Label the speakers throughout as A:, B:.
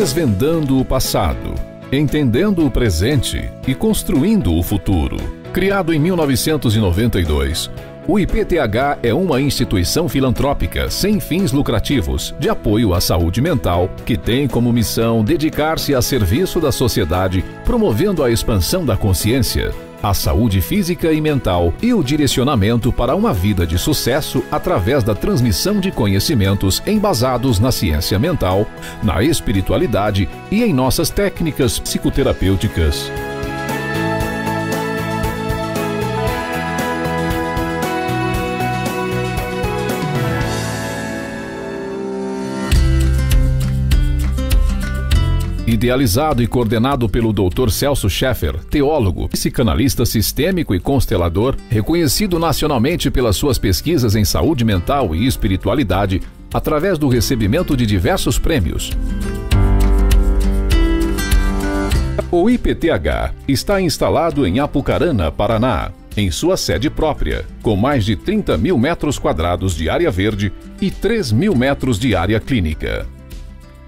A: Desvendando o passado, entendendo o presente e construindo o futuro. Criado em 1992, o IPTH é uma instituição filantrópica sem fins lucrativos de apoio à saúde mental que tem como missão dedicar-se a serviço da sociedade, promovendo a expansão da consciência, a saúde física e mental e o direcionamento para uma vida de sucesso através da transmissão de conhecimentos embasados na ciência mental, na espiritualidade e em nossas técnicas psicoterapêuticas. Idealizado e coordenado pelo Dr. Celso Sheffer, teólogo, psicanalista sistêmico e constelador, reconhecido nacionalmente pelas suas pesquisas em saúde mental e espiritualidade, através do recebimento de diversos prêmios. O IPTH está instalado em Apucarana, Paraná, em sua sede própria, com mais de 30 mil metros quadrados de área verde e 3 mil metros de área clínica.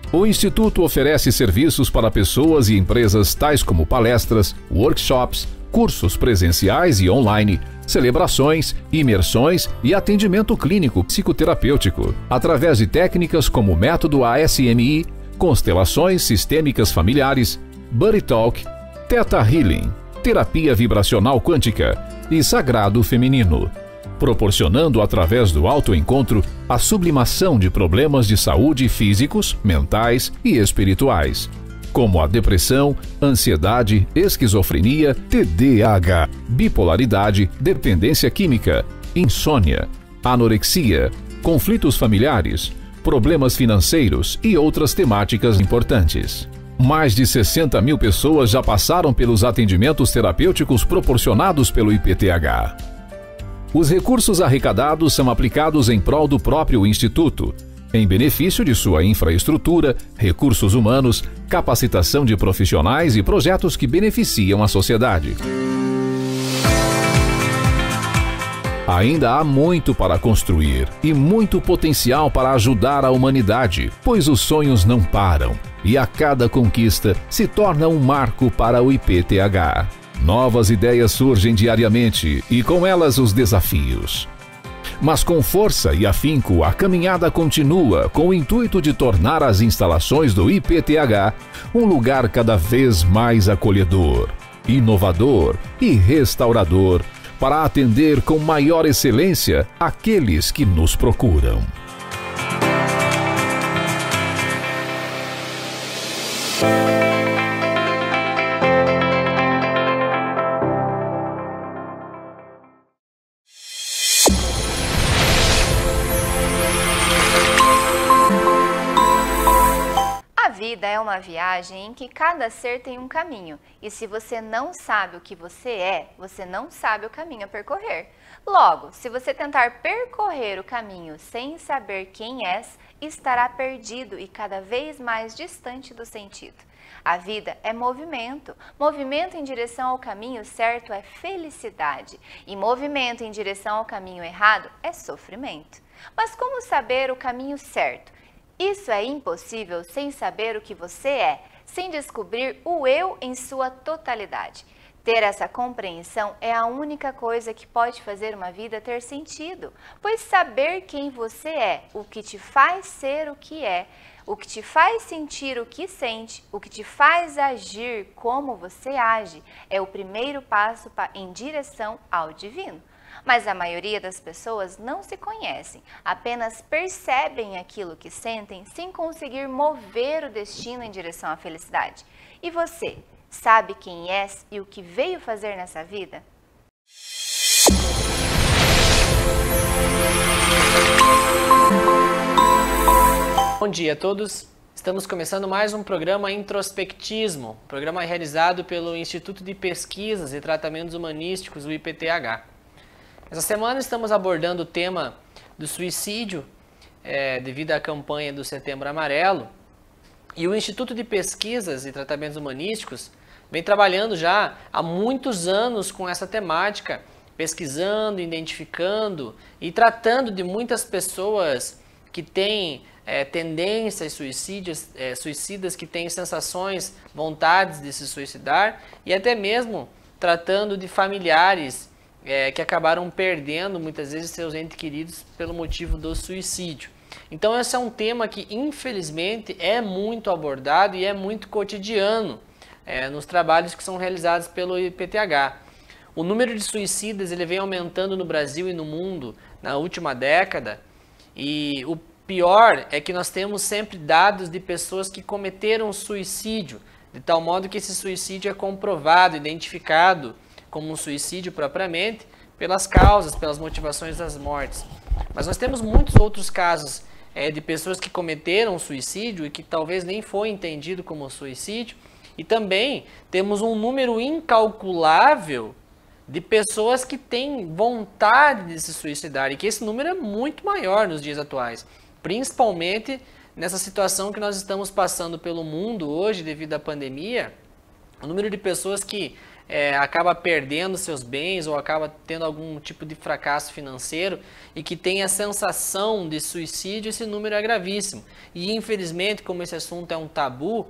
A: O Instituto oferece serviços para pessoas e empresas tais como palestras, workshops, cursos presenciais e online, celebrações, imersões e atendimento clínico psicoterapêutico, através de técnicas como o método ASMI, constelações sistêmicas familiares, Buddy Talk, Theta Healing, terapia vibracional quântica e sagrado feminino, proporcionando através do autoencontro a sublimação de problemas de saúde físicos, mentais e espirituais, como a depressão, ansiedade, esquizofrenia, TDAH, bipolaridade, dependência química, insônia, anorexia, conflitos familiares, problemas financeiros e outras temáticas importantes. Mais de 60 mil pessoas já passaram pelos atendimentos terapêuticos proporcionados pelo IPTH. Os recursos arrecadados são aplicados em prol do próprio Instituto, em benefício de sua infraestrutura, recursos humanos, capacitação de profissionais e projetos que beneficiam a sociedade. Ainda há muito para construir e muito potencial para ajudar a humanidade, pois os sonhos não param e a cada conquista se torna um marco para o IPTH. Novas ideias surgem diariamente e com elas os desafios. Mas com força e afinco, a caminhada continua com o intuito de tornar as instalações do IPTH um lugar cada vez mais acolhedor, inovador e restaurador para atender com maior excelência aqueles que nos procuram.
B: A vida é uma viagem em que cada ser tem um caminho, e se você não sabe o que você é, você não sabe o caminho a percorrer. Logo, se você tentar percorrer o caminho sem saber quem és, estará perdido e cada vez mais distante do sentido. A vida é movimento. Movimento em direção ao caminho certo é felicidade, e movimento em direção ao caminho errado é sofrimento. Mas como saber o caminho certo? Isso é impossível sem saber o que você é, sem descobrir o eu em sua totalidade. Ter essa compreensão é a única coisa que pode fazer uma vida ter sentido, pois saber quem você é, o que te faz ser o que é, o que te faz sentir o que sente, o que te faz agir como você age, é o primeiro passo em direção ao divino. Mas a maioria das pessoas não se conhecem, apenas percebem aquilo que sentem sem conseguir mover o destino em direção à felicidade. E você, sabe quem és e o que veio fazer nessa vida?
C: Bom dia a todos, estamos começando mais um programa Introspectismo, programa realizado pelo Instituto de Pesquisas e Tratamentos Humanísticos, o IPTH. Essa semana estamos abordando o tema do suicídio devido à campanha do Setembro Amarelo, e o Instituto de Pesquisas e Tratamentos Humanísticos vem trabalhando já há muitos anos com essa temática, pesquisando, identificando e tratando de muitas pessoas que têm tendências suicidas, que têm sensações, vontades de se suicidar, e até mesmo tratando de familiares que acabaram perdendo muitas vezes seus entes queridos pelo motivo do suicídio. Então esse é um tema que infelizmente é muito abordado e é muito cotidiano nos trabalhos que são realizados pelo IPTH. O número de suicidas ele vem aumentando no Brasil e no mundo na última década, e o pior é que nós temos sempre dados de pessoas que cometeram suicídio, de tal modo que esse suicídio é comprovado, identificado como um suicídio propriamente, pelas causas, pelas motivações das mortes. Mas nós temos muitos outros casos de pessoas que cometeram suicídio e que talvez nem foi entendido como suicídio, e também temos um número incalculável de pessoas que têm vontade de se suicidar, e que esse número é muito maior nos dias atuais, principalmente nessa situação que nós estamos passando pelo mundo hoje devido à pandemia. O número de pessoas que acaba perdendo seus bens ou acaba tendo algum tipo de fracasso financeiro e que tem a sensação de suicídio, esse número é gravíssimo. E infelizmente, como esse assunto é um tabu,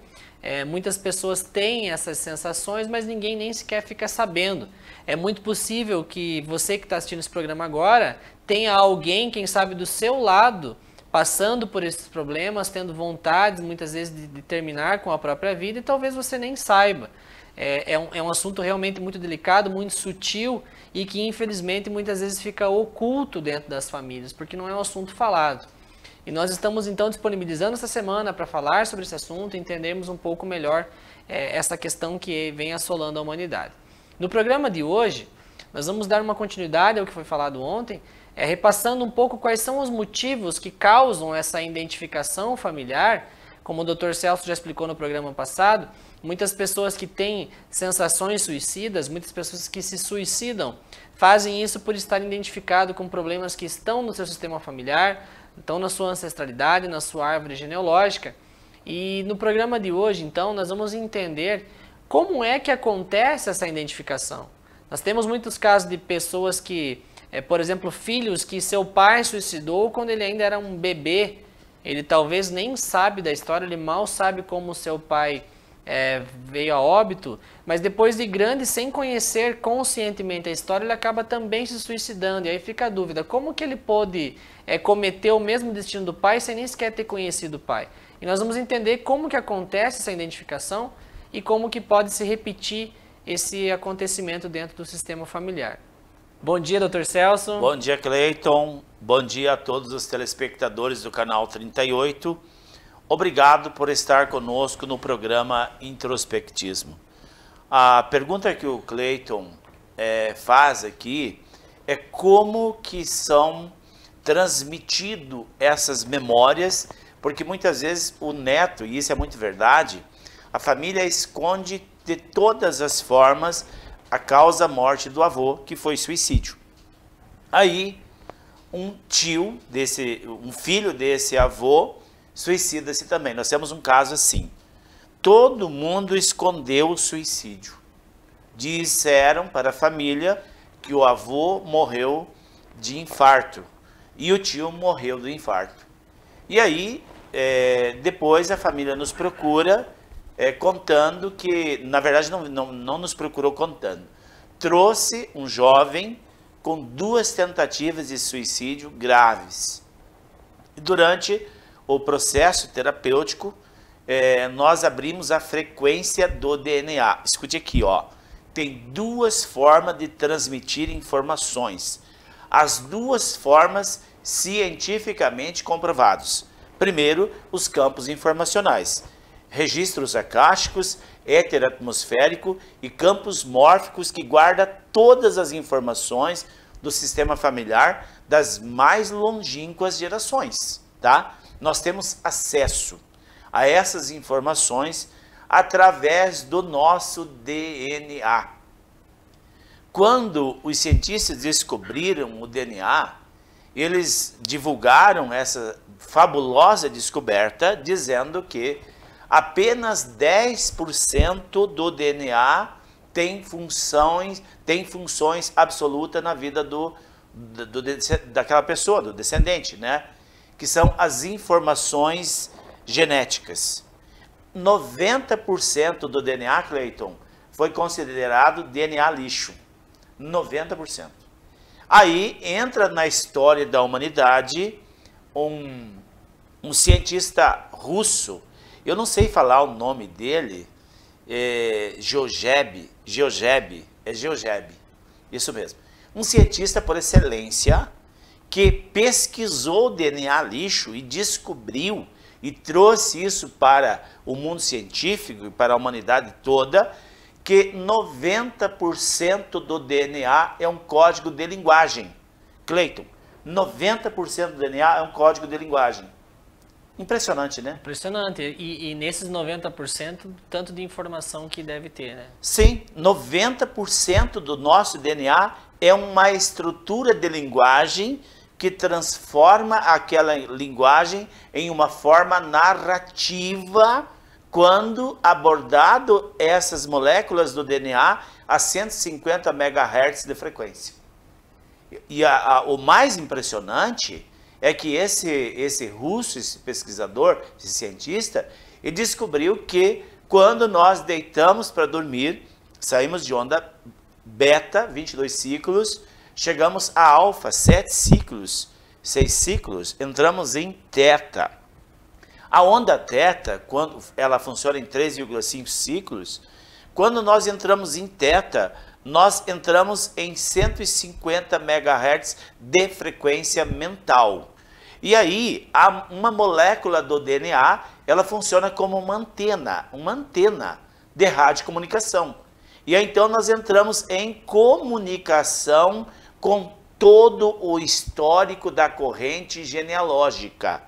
C: muitas pessoas têm essas sensações, mas ninguém nem sequer fica sabendo. É muito possível que você que está assistindo esse programa agora tenha alguém, quem sabe, do seu lado, passando por esses problemas, tendo vontade muitas vezes de terminar com a própria vida, e talvez você nem saiba. É um assunto realmente muito delicado, muito sutil, e que infelizmente muitas vezes fica oculto dentro das famílias, porque não é um assunto falado. E nós estamos então disponibilizando essa semana para falar sobre esse assunto e entendermos um pouco melhor essa questão que vem assolando a humanidade. No programa de hoje, nós vamos dar uma continuidade ao que foi falado ontem, repassando um pouco quais são os motivos que causam essa identificação familiar. Como o Dr. Celso já explicou no programa passado, muitas pessoas que têm sensações suicidas, muitas pessoas que se suicidam, fazem isso por estar identificado com problemas que estão no seu sistema familiar, estão na sua ancestralidade, na sua árvore genealógica. E no programa de hoje, então, nós vamos entender como é que acontece essa identificação. Nós temos muitos casos de pessoas que, por exemplo, filhos que seu pai suicidou quando ele ainda era um bebê. Ele talvez nem sabe da história, ele mal sabe como seu pai veio a óbito, mas depois de grande, sem conhecer conscientemente a história, ele acaba também se suicidando. E aí fica a dúvida, como que ele pôde cometer o mesmo destino do pai sem nem sequer ter conhecido o pai? E nós vamos entender como que acontece essa identificação e como que pode se repetir esse acontecimento dentro do sistema familiar. Bom dia, Dr. Celso.
D: Bom dia, Cleiton. Bom dia a todos os telespectadores do canal 38. Obrigado por estar conosco no programa Introspectismo. A pergunta que o Cleiton faz aqui é como que são transmitidas essas memórias, porque muitas vezes o neto, e isso é muito verdade, a família esconde de todas as formas a causa-morte do avô, que foi suicídio. Aí, um filho desse avô, suicida-se também. Nós temos um caso assim. Todo mundo escondeu o suicídio. Disseram para a família que o avô morreu de infarto e o tio morreu do infarto. E aí, depois a família nos procura contando que, na verdade, não nos procurou contando. Trouxe um jovem com 2 tentativas de suicídio graves. E durante o processo terapêutico, nós abrimos a frequência do DNA. Escute aqui, ó. Tem 2 formas de transmitir informações. As 2 formas cientificamente comprovadas. Primeiro, os campos informacionais. Registros acásticos, éter atmosférico e campos mórficos que guarda todas as informações do sistema familiar das mais longínquas gerações, tá? Nós temos acesso a essas informações através do nosso DNA. Quando os cientistas descobriram o DNA, eles divulgaram essa fabulosa descoberta, dizendo que apenas 10% do DNA tem funções absolutas na vida daquela pessoa, do descendente, né? que são as informações genéticas. 90% do DNA, Cleiton, foi considerado DNA lixo. 90%. Aí entra na história da humanidade um cientista russo, eu não sei falar o nome dele, Georgiev, isso mesmo. Um cientista por excelência que pesquisou o DNA lixo e descobriu e trouxe isso para o mundo científico e para a humanidade toda, que 90% do DNA é um código de linguagem. Cleiton, 90% do DNA é um código de linguagem. Impressionante, né?
C: Impressionante. E nesses 90%, tanto de informação que deve ter, né?
D: Sim, 90% do nosso DNA é uma estrutura de linguagem que transforma aquela linguagem em uma forma narrativa quando abordado essas moléculas do DNA a 150 MHz de frequência. E o mais impressionante é que esse russo, esse pesquisador, esse cientista, ele descobriu que quando nós deitamos para dormir, saímos de onda beta, 22 ciclos, chegamos a alfa, 7 ciclos, 6 ciclos, entramos em teta. A onda teta, quando ela funciona em 3,5 ciclos, quando nós entramos em teta, nós entramos em 150 MHz de frequência mental. E aí, uma molécula do DNA, ela funciona como uma antena de radiocomunicação. E aí, então, nós entramos em comunicação com todo o histórico da corrente genealógica.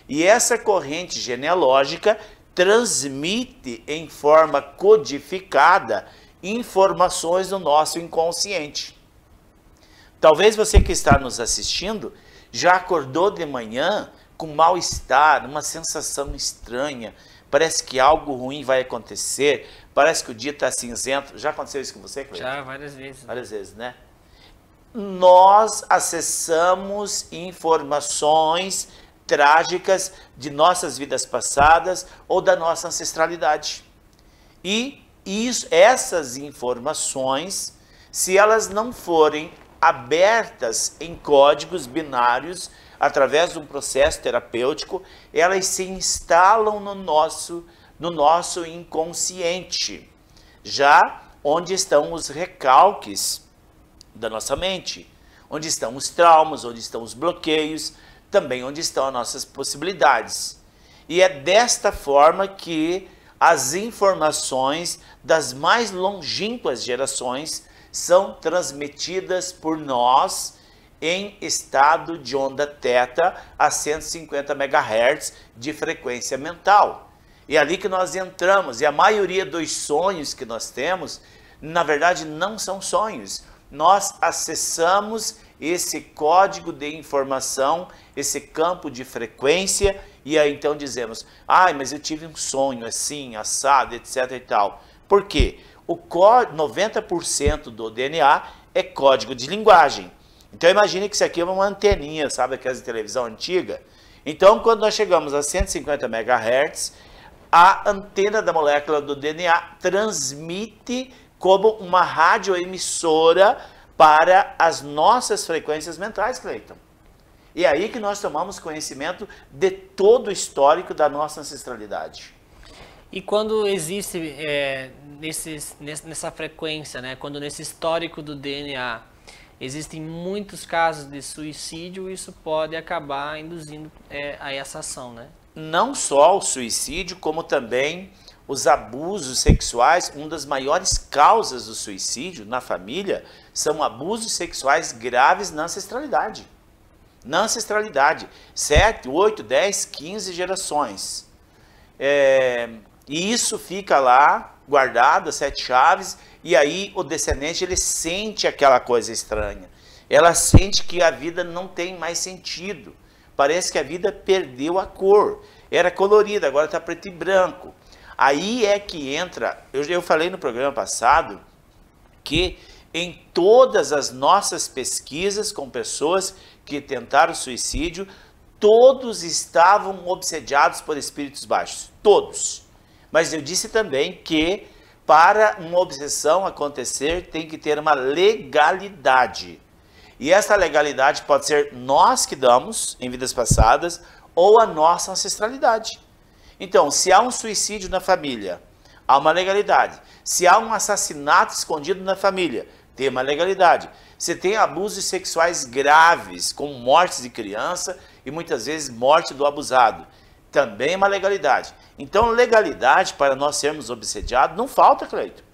D: E essa corrente genealógica transmite em forma codificada informações do nosso inconsciente. Talvez você que está nos assistindo já acordou de manhã com mal-estar, uma sensação estranha, parece que algo ruim vai acontecer, parece que o dia está cinzento. Já aconteceu isso com você, Cleiton?
C: Já, várias vezes.
D: Várias vezes, né? Nós acessamos informações trágicas de nossas vidas passadas ou da nossa ancestralidade. E essas informações, se elas não forem abertas em códigos binários, através de um processo terapêutico, elas se instalam no nosso inconsciente, já onde estão os recalques da nossa mente, onde estão os traumas, onde estão os bloqueios, também onde estão as nossas possibilidades. E é desta forma que as informações das mais longínquas gerações são transmitidas por nós em estado de onda teta a 150 MHz de frequência mental. E é ali que nós entramos, e a maioria dos sonhos que nós temos, na verdade, não são sonhos. Nós acessamos esse código de informação, esse campo de frequência, e aí então dizemos, mas eu tive um sonho assim, assado, etc e tal. Por quê? O 90% do DNA é código de linguagem. Então imagine que isso aqui é uma anteninha, sabe, aquelas de televisão antiga? Então quando nós chegamos a 150 MHz, a antena da molécula do DNA transmite como uma radioemissora para as nossas frequências mentais, Cleiton. E é aí que nós tomamos conhecimento de todo o histórico da nossa ancestralidade.
C: E quando existe nessa frequência, né, quando nesse histórico do DNA, existem muitos casos de suicídio, isso pode acabar induzindo a essa ação, né?
D: Não só o suicídio, como também os abusos sexuais. Uma das maiores causas do suicídio na família são abusos sexuais graves na ancestralidade. Na ancestralidade, 7, 8, 10, 15 gerações. E isso fica lá, guardado, 7 chaves, e aí o descendente ele sente aquela coisa estranha. Ela sente que a vida não tem mais sentido. Parece que a vida perdeu a cor. Era colorida, agora está preto e branco. Aí é que entra, eu falei no programa passado, que em todas as nossas pesquisas com pessoas que tentaram suicídio, todos estavam obsediados por espíritos baixos, todos. Mas eu disse também que para uma obsessão acontecer tem que ter uma legalidade. E essa legalidade pode ser nós que damos em vidas passadas ou a nossa ancestralidade. Então, se há um suicídio na família, há uma legalidade. Se há um assassinato escondido na família, tem uma legalidade. Se tem abusos sexuais graves, como mortes de criança e muitas vezes morte do abusado, também é uma legalidade. Então, legalidade para nós sermos obsediados não falta, Cleito.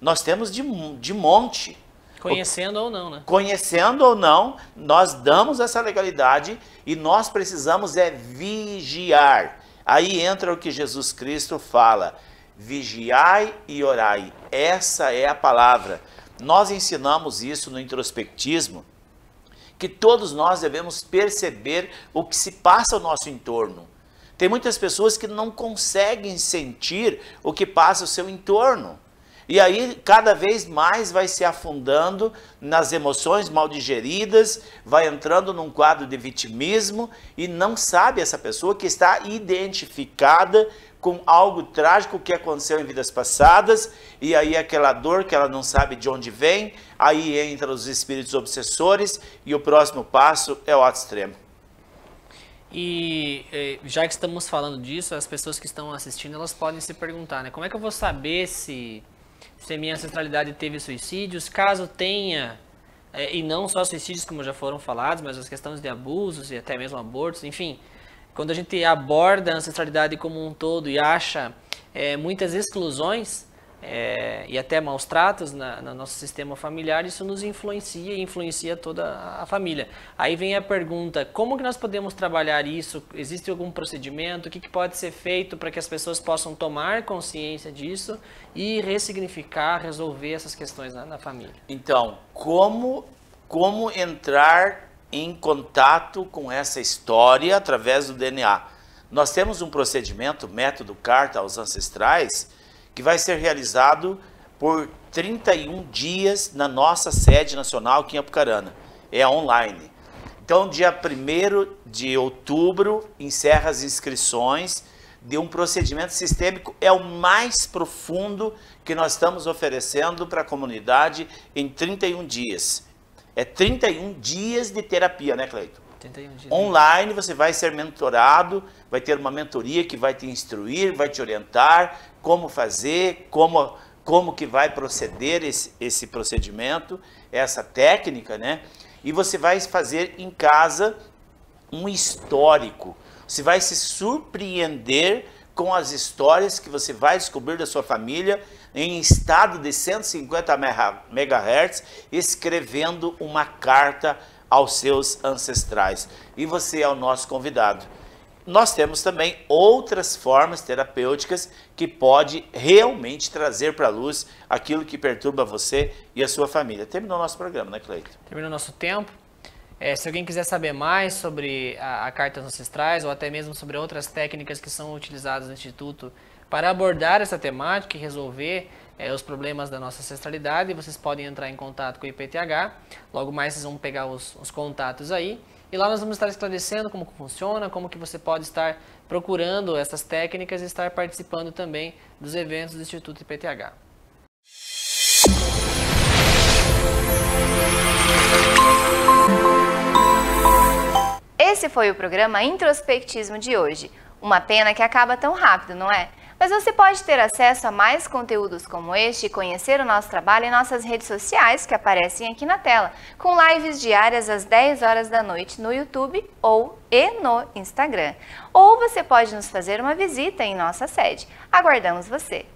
D: Nós temos de monte.
C: Conhecendo ou não, né?
D: Conhecendo ou não, nós damos essa legalidade e nós precisamos vigiar. Aí entra o que Jesus Cristo fala, vigiai e orai. Essa é a palavra. Nós ensinamos isso no introspectismo, que todos nós devemos perceber o que se passa ao nosso entorno. Tem muitas pessoas que não conseguem sentir o que passa ao seu entorno. E aí, cada vez mais vai se afundando nas emoções mal digeridas, vai entrando num quadro de vitimismo e não sabe essa pessoa que está identificada com algo trágico que aconteceu em vidas passadas, e aí aquela dor que ela não sabe de onde vem, aí entra os espíritos obsessores e o próximo passo é o ato extremo.
C: E já que estamos falando disso, as pessoas que estão assistindo, elas podem se perguntar, né? Como é que eu vou saber se a minha ancestralidade teve suicídios? Caso tenha, e não só suicídios como já foram falados, mas as questões de abusos e até mesmo abortos, enfim. Quando a gente aborda a ancestralidade como um todo e acha muitas exclusões e até maus tratos no nosso sistema familiar, isso nos influencia e influencia toda a família. Aí vem a pergunta, como que nós podemos trabalhar isso? Existe algum procedimento? O que pode ser feito para que as pessoas possam tomar consciência disso e ressignificar, resolver essas questões na família? Então,
D: como entrar em contato com essa história através do DNA? Nós temos um procedimento, método Carta aos Ancestrais, que vai ser realizado por 31 dias na nossa sede nacional aqui em Apucarana. É online. Então, dia 1º de outubro, encerra as inscrições de um procedimento sistêmico. É o mais profundo que nós estamos oferecendo para a comunidade em 31 dias. É 31 dias de terapia, né, Cleito? 31 dias. Online você vai ser mentorado, vai ter uma mentoria que vai te instruir, vai te orientar como fazer, como que vai proceder esse procedimento, essa técnica, né? E você vai fazer em casa um histórico. Você vai se surpreender com as histórias que você vai descobrir da sua família em estado de 150 MHz, escrevendo uma carta aos seus ancestrais. E você é o nosso convidado. Nós temos também outras formas terapêuticas que pode realmente trazer para a luz aquilo que perturba você e a sua família. Terminou o nosso programa, né, Cleito?
C: Terminou o nosso tempo. Se alguém quiser saber mais sobre a Carta aos Ancestrais ou até mesmo sobre outras técnicas que são utilizadas no Instituto para abordar essa temática e resolver os problemas da nossa ancestralidade, vocês podem entrar em contato com o IPTH. Logo mais vocês vão pegar os contatos aí. E lá nós vamos estar esclarecendo como funciona, como que você pode estar procurando essas técnicas e estar participando também dos eventos do Instituto IPTH.
B: Esse foi o programa Introspectismo de hoje. Uma pena que acaba tão rápido, não é? Mas você pode ter acesso a mais conteúdos como este e conhecer o nosso trabalho em nossas redes sociais que aparecem aqui na tela, com lives diárias às 10 horas da noite no YouTube e no Instagram. Ou você pode nos fazer uma visita em nossa sede. Aguardamos você!